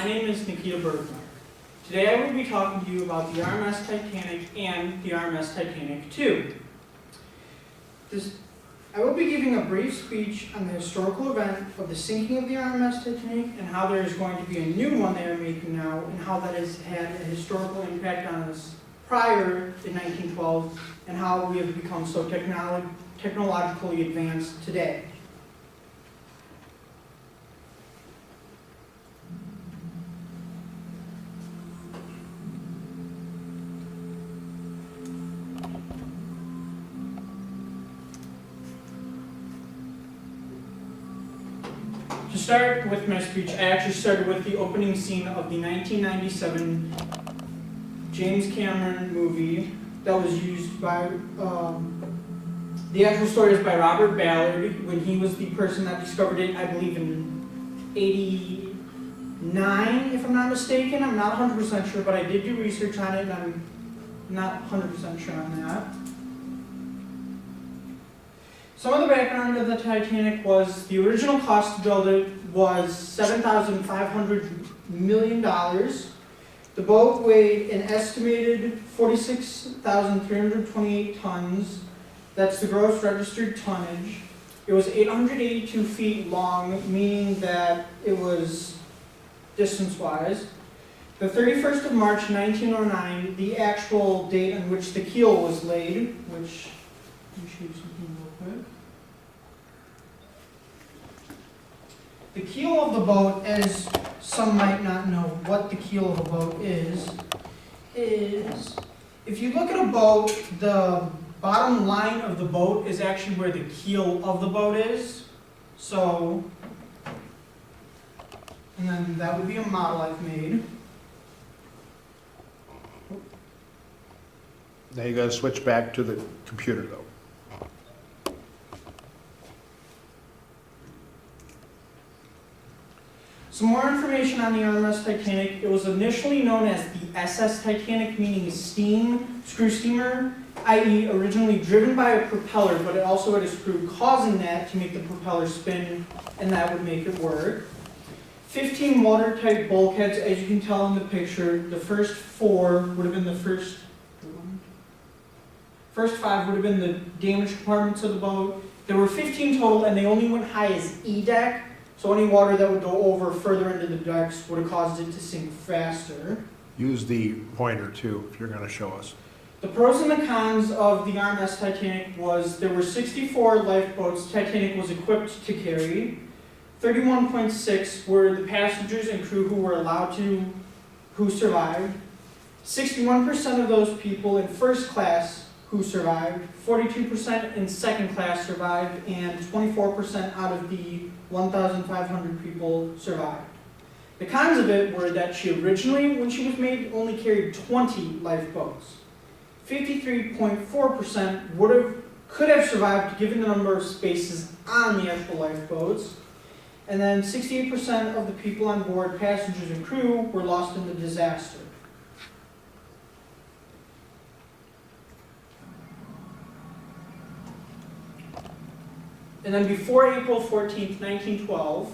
my name is Nikita Bergman. Today I will be talking to you about the RMS Titanic and the RMS Titanic II. I will be giving a brief speech on the historical event of the sinking of the RMS Titanic and how there is going to be a new one they are making now and how that has had a historical impact on us prior to 1912 and how we have become so technologically advanced today. To start with my speech, I actually started with the opening scene of the 1997 James Cameron movie that was used by, the actual story is by Robert Ballard when he was the person that discovered it, I believe in 89, if I'm not mistaken. I'm not 100% sure, but I did do research on it and I'm not 100% sure on that. Some of the background of the Titanic was the original cost to build it was $7,500 million. The boat weighed an estimated 46,328 tons. That's the gross registered tonnage. It was 882 feet long, meaning that it was distance-wise. The 31st of March, 1909, the actual date on which the keel was laid, which, let me show you something real quick. The keel of the boat, as some might not know what the keel of a boat is if you look at a boat, the bottom line of the boat is actually where the keel of the boat is. So, and then that would be a model I've made. Now you gotta switch back to the computer though. Some more information on the RMS Titanic. It was initially known as the SS Titanic, meaning steam screw steamer, i.e. originally driven by a propeller, but it also had a screw causing that to make the propeller spin, and that would make it work. 15 watertight bulkheads, as you can tell in the picture. The first 4 would have been the first 5 would have been the damaged compartments of the boat. There were 15 total, and they only went high as E-deck. So any water that would go over further into the decks would have caused it to sink faster. Use the pointer too, if you're gonna show us. The pros and the cons of the RMS Titanic was there were 64 lifeboats Titanic was equipped to carry. 31.6 were the passengers and crew who survived. 61% of those people in first class who survived, 42% in second class survived, and 24% out of the 1,500 people survived. The cons of it were that she originally, when she was made, only carried 20 lifeboats. 53.4% could have survived given the number of spaces on the actual lifeboats. And then 68% of the people on board, passengers and crew, were lost in the disaster. And then before April 14th, 1912,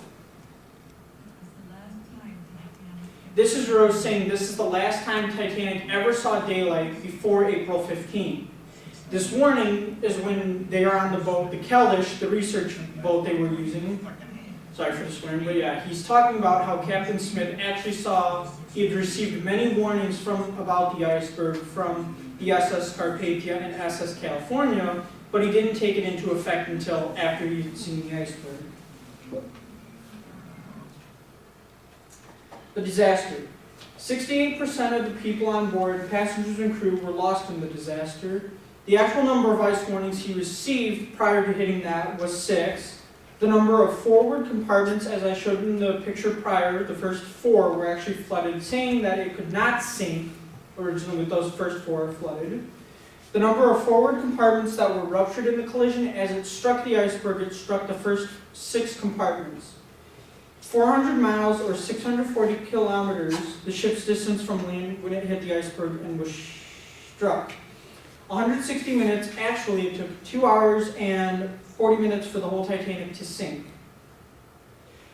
this is where I was saying this is the last time Titanic ever saw daylight before April 15th. This morning is when they are on the boat, the Keldysh, the research boat they were using. Sorry for the swearing, but yeah, he's talking about how Captain Smith actually saw, he had received many warnings about the iceberg from the SS Carpathia and SS California, but he didn't take it into effect until after he had seen the iceberg. The disaster. 68% of the people on board, passengers and crew, were lost in the disaster. The actual number of ice warnings he received prior to hitting that was 6. The number of forward compartments, as I showed in the picture prior, the first 4 were actually flooded, saying that it could not sink originally with those first 4 flooded. The number of forward compartments that were ruptured in the collision, as it struck the iceberg, it struck the first 6 compartments. 400 miles or 640 kilometers, the ship's distance from land when it hit the iceberg and was struck. 160 minutes, actually it took 2 hours and 40 minutes for the whole Titanic to sink.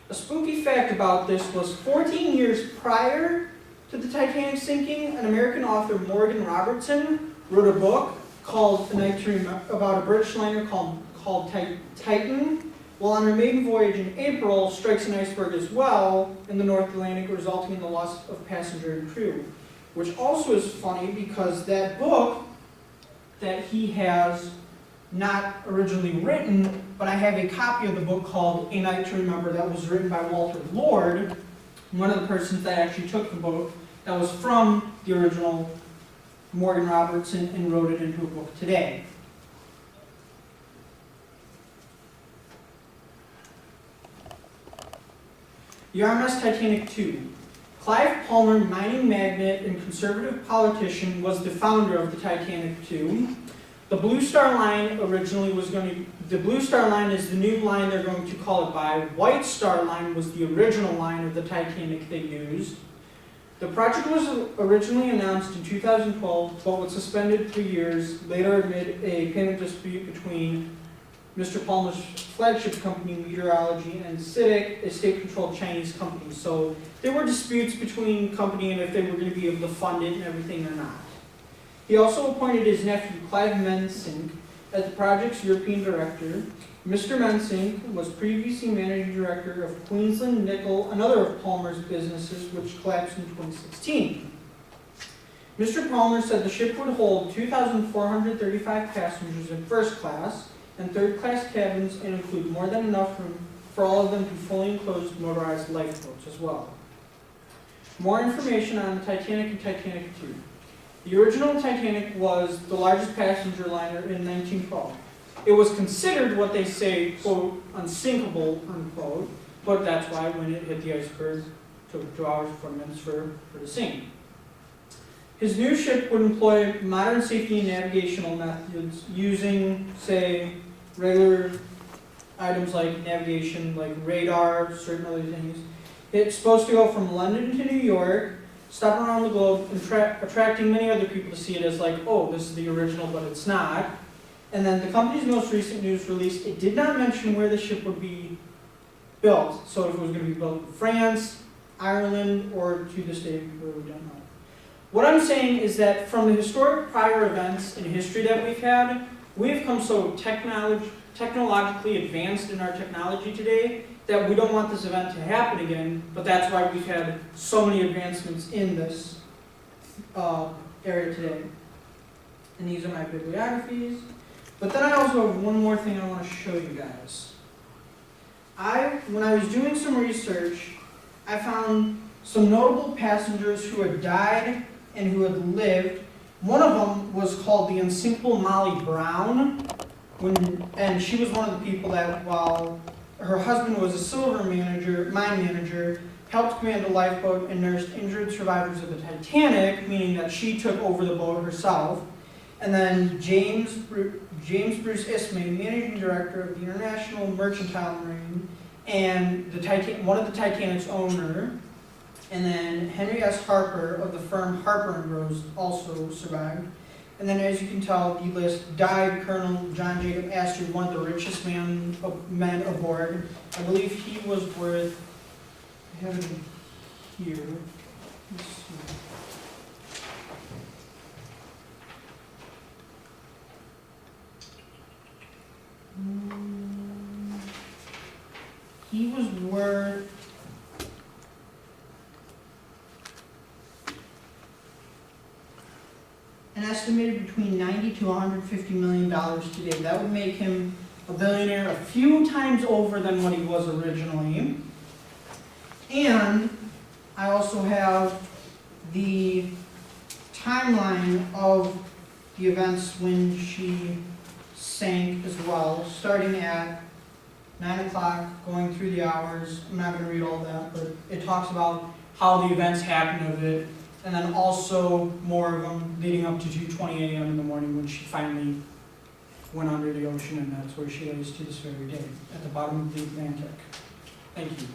A spooky fact about this was 14 years prior to the Titanic sinking, an American author, Morgan Robertson, wrote a book called A Night to Remember, about a British liner called Titan. While on her maiden voyage in April, strikes an iceberg as well in the North Atlantic, resulting in the loss of passenger and crew. Which also is funny because that book that he has not originally written, but I have a copy of the book called A Night to Remember that was written by Walter Lord, one of the persons that actually took the book that was from the original Morgan Robertson and wrote it into a book today. The RMS Titanic II. Clive Palmer, mining magnate and conservative politician, was the founder of the Titanic II. The Blue Star Line originally was the Blue Star Line is the new line they're going to call it by. White Star Line was the original line of the Titanic they used. The project was originally announced in 2012, but was suspended for years, later amid a payment dispute between Mr. Palmer's flagship company, Meteorology, and CITIC, a state-controlled Chinese company. So there were disputes between company and if they were going to be able to fund it and everything or not. He also appointed his nephew, Clive Mensink, as the project's European director. Mr. Mensink was previously managing director of Queensland Nickel, another of Palmer's businesses, which collapsed in 2016. Mr. Palmer said the ship would hold 2,435 passengers in first class and third-class cabins and include more than enough room for all of them to fully enclosed motorized lifeboats as well. More information on the Titanic and Titanic II. The original Titanic was the largest passenger liner in 1912. It was considered what they say, quote, unsinkable, unquote, but that's why when it hit the iceberg, it took 2 hours, 4 minutes for to sink. His new ship would employ modern safety and navigational methods using, say, regular items like navigation, like radar, certain other things. It's supposed to go from London to New York, stop around the globe, and attracting many other people to see it as like, oh, this is the original, but it's not. And then the company's most recent news release, it did not mention where the ship would be built. So if it was going to be built in France, Ireland, or to this day, where we don't know. What I'm saying is that from the historic prior events in history that we've had, we've come so technologically advanced in our technology today that we don't want this event to happen again, but that's why we've had so many advancements in this area today. And these are my bibliographies. But then I also have one more thing I want to show you guys. When I was doing some research, I found some notable passengers who had died and who had lived. One of them was called the Unsinkable Molly Brown, and she was one of the people that, while her husband was a silver mine manager, helped command a lifeboat and nursed injured survivors of the Titanic, meaning that she took over the boat herself. And then James Bruce Ismay, managing director of the International Mercantile Marine, and one of the Titanic's owner. And then Henry S. Harper of the firm Harper & Rose also survived. And then, as you can tell, the list died Colonel John Jacob Astor, one of the richest men aboard. I believe he was worth, I have it here. Let's see. He was worth an estimated between $90 to $150 million today. That would make him a billionaire a few times over than what he was originally. And I also have the timeline of the events when she sank as well, starting at 9 o'clock, going through the hours. I'm not going to read all that, but it talks about how the events happened of it, and then also more of them leading up to 2:20 a.m. in the morning when she finally went under the ocean, and that's where she lays to this very day, at the bottom of the Atlantic. Thank you.